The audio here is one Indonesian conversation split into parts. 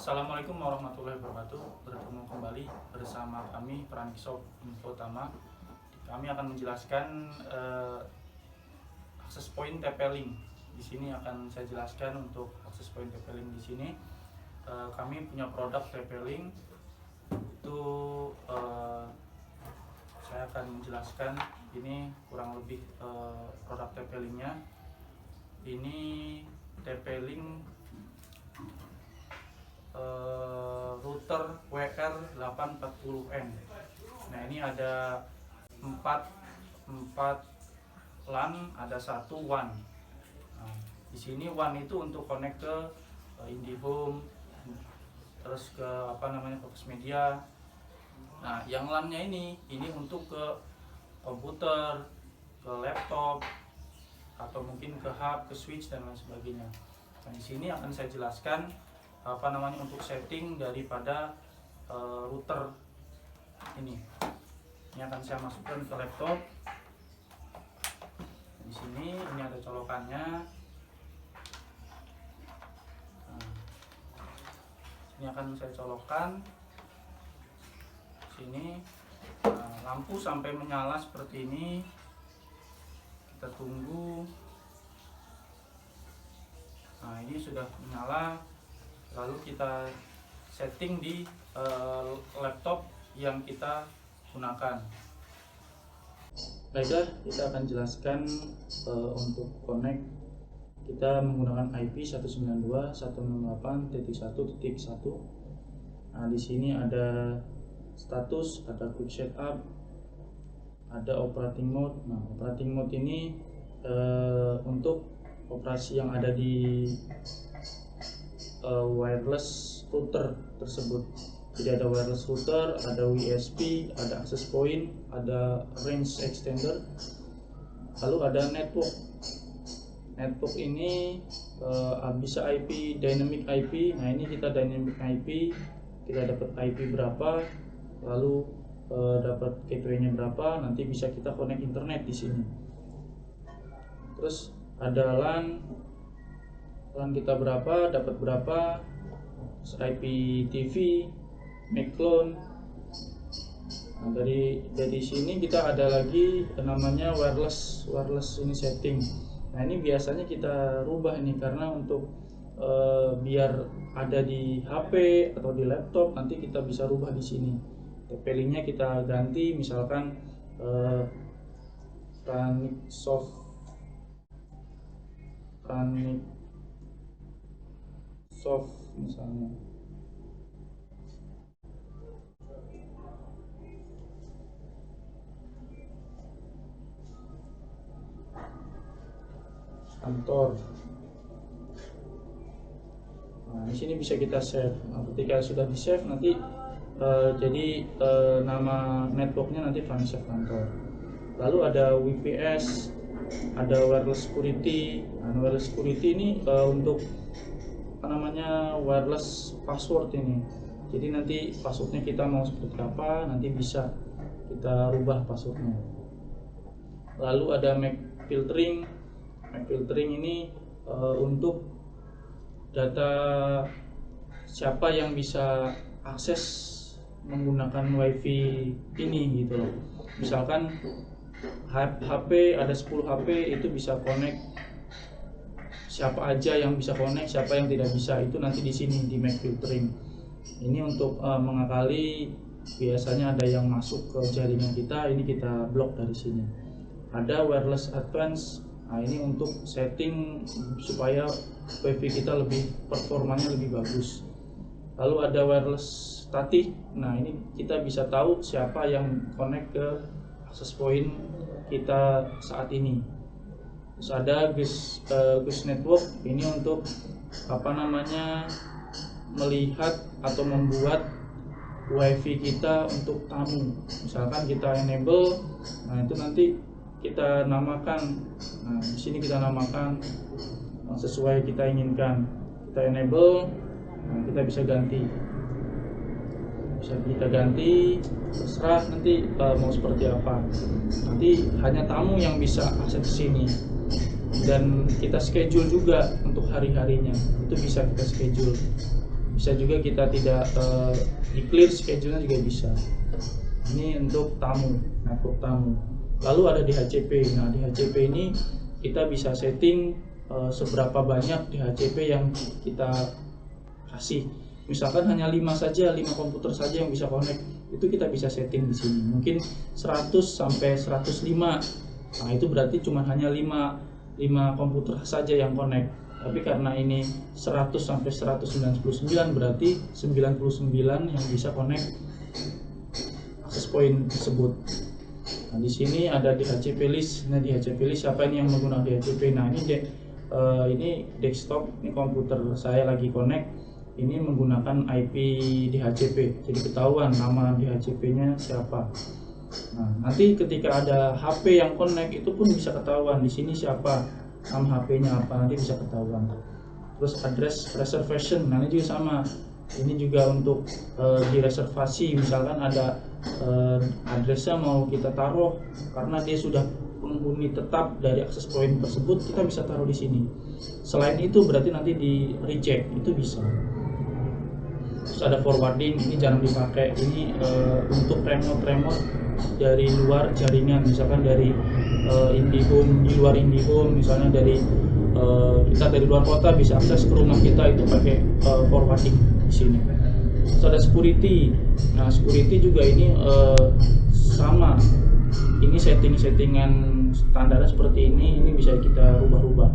Assalamualaikum warahmatullahi wabarakatuh. Bertemu kembali bersama kami Pranikshop Infotama. Kami akan menjelaskan akses point TP-Link. Di sini akan saya jelaskan untuk akses point TP-Link di sini. Kami punya produk TP-Link. Itu saya akan menjelaskan ini kurang lebih produk TP-Link-nya. Ini TP-Link router WR840N. Nah, ini ada 4 LAN, ada 1 WAN. Nah, di sini WAN itu untuk connect ke IndiHome, terus ke Fox Media. Nah, yang LAN-nya ini untuk ke komputer, ke laptop, atau mungkin ke hub, ke switch dan lain sebagainya. Nah, di sini akan saya jelaskan untuk setting daripada router ini. Ini akan saya masukkan ke laptop. Di sini ini ada colokannya. Nah, ini akan saya colokkan. Sini lampu sampai menyala seperti ini. Kita tunggu. Nah, ini sudah menyala. Lalu kita setting di laptop yang kita gunakan. Baiklah, kita akan jelaskan untuk connect. Kita menggunakan IP 192.168.1.1. Nah, di sini ada status, ada quick setup, ada operating mode. Nah, operating mode ini untuk operasi yang ada di wireless router tersebut. Jadi ada wireless router, ada WSP, ada access point, ada range extender, lalu ada network. Network ini bisa IP, dynamic IP. Nah, ini kita dynamic IP, kita dapat IP berapa, lalu dapat gateway-nya berapa, nanti bisa kita connect internet di sini. Terus ada LAN kita berapa, dapat berapa, IPTV, MAC-clone. Nah, dari sini kita ada lagi namanya wireless ini setting. Nah, ini biasanya kita rubah ini karena untuk biar ada di HP atau di laptop, nanti kita bisa rubah di sini. TP-Link-nya kita ganti, misalkan Pranikshop misalnya. Kantor. Nah, di sini bisa kita save. Nah, ketika sudah di save nanti jadi nama networknya nanti Pranikshop Kantor. Lalu ada WPS, ada wireless security. Nah, wireless security ini untuk wireless password ini. Jadi nanti passwordnya kita mau seperti apa, nanti bisa kita rubah passwordnya. Lalu ada MAC filtering. MAC filtering ini untuk data siapa yang bisa akses menggunakan WiFi ini gitu loh. Misalkan HP ada 10 HP, itu bisa connect siapa aja yang bisa connect, siapa yang tidak bisa, itu nanti di sini di MAC filtering. Ini untuk mengakali biasanya ada yang masuk ke jaringan kita, ini kita blok dari sini. Ada wireless advance. Nah, ini untuk setting supaya WiFi kita performanya lebih bagus. Lalu ada wireless static. Nah, ini kita bisa tahu siapa yang connect ke access point kita saat ini. Terus ada Gus Network, ini untuk melihat atau membuat WiFi kita untuk tamu. Misalkan kita enable, nah itu nanti kita namakan. Nah, di sini kita namakan sesuai kita inginkan. Kita enable, nah kita bisa ganti. Bisa kita ganti, terserah nanti mau seperti apa. Nanti hanya tamu yang bisa akses sini. Dan kita schedule juga untuk hari-harinya, itu bisa kita schedule. Bisa juga kita tidak di clear schedule-nya juga bisa. Ini untuk tamu, network tamu. Lalu ada DHCP. Nah, DHCP ini kita bisa setting seberapa banyak DHCP yang kita kasih. Misalkan hanya 5 saja, 5 komputer saja yang bisa connect. Itu kita bisa setting di sini. Mungkin 100 sampai 105. Nah, itu berarti cuma hanya 5 komputer saja yang connect. Tapi karena ini 100 sampai 199 berarti 99 yang bisa connect access point tersebut. Nah, di sini ada DHCP list. Nah, DHCP list siapa ini yang menggunakan DHCP? Nah, ini desktop, ini komputer saya lagi connect. Ini menggunakan IP DHCP. Jadi ketahuan nama DHCP-nya siapa. Nah, nanti ketika ada HP yang connect itu pun bisa ketahuan di sini siapa. Nama HP-nya apa nanti bisa ketahuan. Terus address reservation, nah ini juga sama. Ini juga untuk direservasi, misalkan ada addressnya mau kita taruh karena dia sudah penghuni tetap dari access point tersebut, kita bisa taruh di sini. Selain itu berarti nanti di reject, itu bisa. Terus ada forwarding, ini jarang dipakai. Ini untuk remote dari luar jaringan, misalkan dari IndiHome, di luar IndiHome, misalnya dari kita dari luar kota bisa akses ke rumah kita, itu pakai forwarding di sini. Terus ada security. Nah, security juga ini sama. Ini settingan standarnya seperti ini bisa kita rubah-rubah.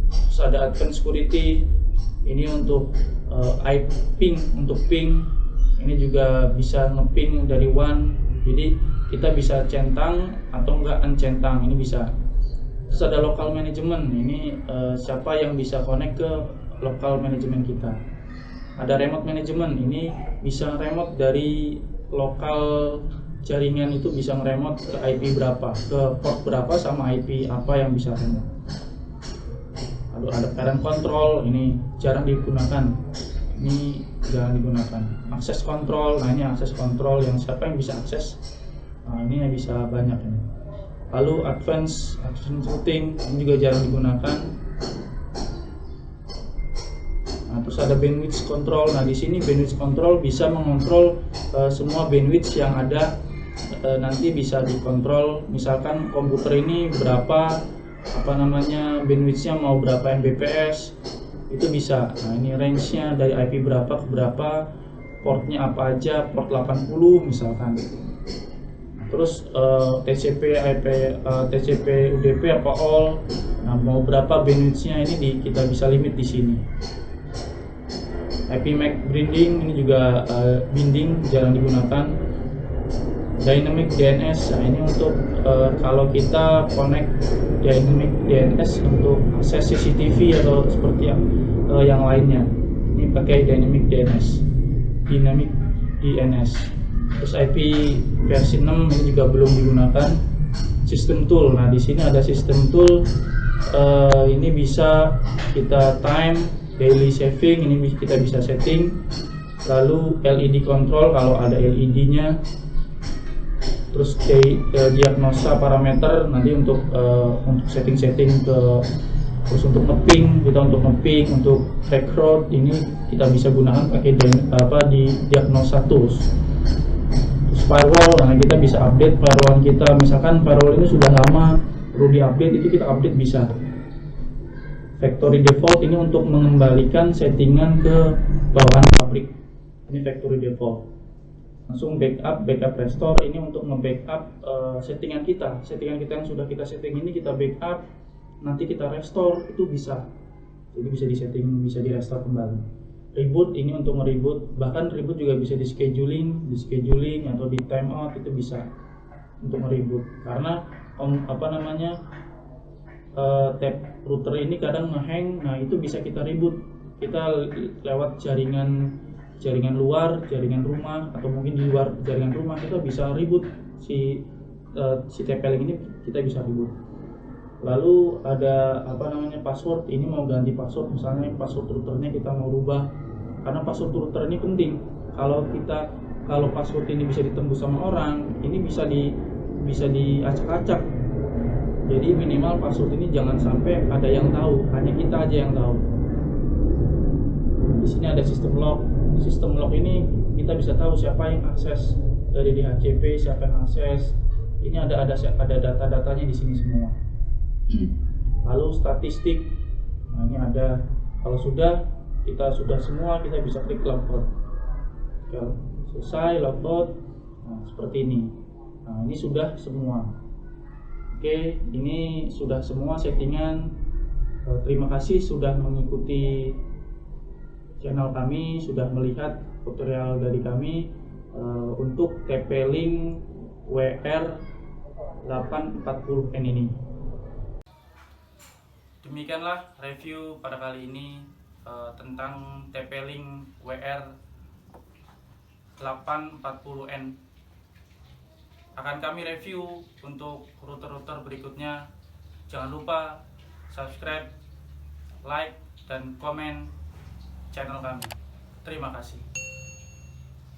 Terus ada advanced security. Ini untuk ping, untuk ping. Ini juga bisa ngeping dari WAN. Jadi kita bisa centang atau enggak uncentang, ini bisa. Terus ada local management. Ini siapa yang bisa connect ke local management kita. Ada remote management. Ini bisa remote dari lokal jaringan, itu bisa ngeremote ke IP berapa, ke port berapa sama IP apa yang bisa remote. Lalu ada parent control, ini jarang digunakan. Ini jarang digunakan. Access control, nah ini access control yang siapa yang bisa akses. Nah, ini yang bisa banyak ini. Lalu advanced routing, ini juga jarang digunakan. Nah, terus ada bandwidth control. Nah, di sini bandwidth control bisa mengontrol semua bandwidth yang ada. Nanti bisa dikontrol, misalkan komputer ini berapa bandwidthnya, mau berapa Mbps, itu bisa. Nah, ini range-nya dari IP berapa ke berapa, portnya apa aja, port 80 misalkan. Terus TCP, TCP, UDP apa all. Nah, mau berapa bandwidth-nya ini kita bisa limit di sini. IP MAC binding, ini juga binding jarang digunakan. Dynamic DNS, nah ini untuk kalau kita connect Dynamic DNS untuk akses CCTV atau seperti yang lainnya, ini pakai Dynamic DNS. Terus IP versi 6 ini juga belum digunakan. System tool, nah di sini ada system tool. Ini bisa kita time, daily saving, ini kita bisa setting. Lalu LED control kalau ada LED-nya. Terus diagnosa parameter nanti untuk setting-setting terus untuk ngeping, untuk track road, ini kita bisa gunakan pakai di diagnosa tools. Terus firewall, nah kita bisa update firewall kita, misalkan firewall ini sudah lama perlu diupdate, itu kita update bisa. Factory default ini untuk mengembalikan settingan ke bawaan pabrik, ini factory default. Langsung backup restore, ini untuk nge-backup settingan kita yang sudah kita setting ini kita backup, nanti kita restore, itu bisa. Jadi bisa disetting, bisa di restore kembali. Reboot, ini untuk nge-reboot, bahkan reboot juga bisa di scheduling atau di timeout, itu bisa untuk nge-reboot. Karena tab router ini kadang nge-hang, nah itu bisa kita reboot. Kita lewat jaringan luar, jaringan rumah, atau mungkin di luar jaringan rumah, kita bisa reboot si TP-Link ini, kita bisa reboot. Lalu ada password, ini mau ganti password, misalnya password routernya kita mau rubah, karena password router ini penting. Kalau password ini bisa ditembus sama orang, ini bisa diacak-acak. Jadi minimal password ini jangan sampai ada yang tahu, hanya kita aja yang tahu. Di sini ada sistem log. Sistem log ini kita bisa tahu siapa yang akses dari DHCP, siapa yang akses. Ini ada data-datanya di sini semua. Lalu statistik. Nah, ini ada. Kalau kita sudah semua, kita bisa klik logout. Kalau selesai logout, nah seperti ini. Nah, ini sudah semua. Oke, ini sudah semua settingan. Terima kasih sudah mengikuti channel kami, sudah melihat tutorial dari kami untuk TP-Link WR840N ini. Demikianlah review pada kali ini tentang TP-Link WR840N. Akan kami review untuk router-router berikutnya. Jangan lupa subscribe, like, dan komen channel kami. Terima kasih.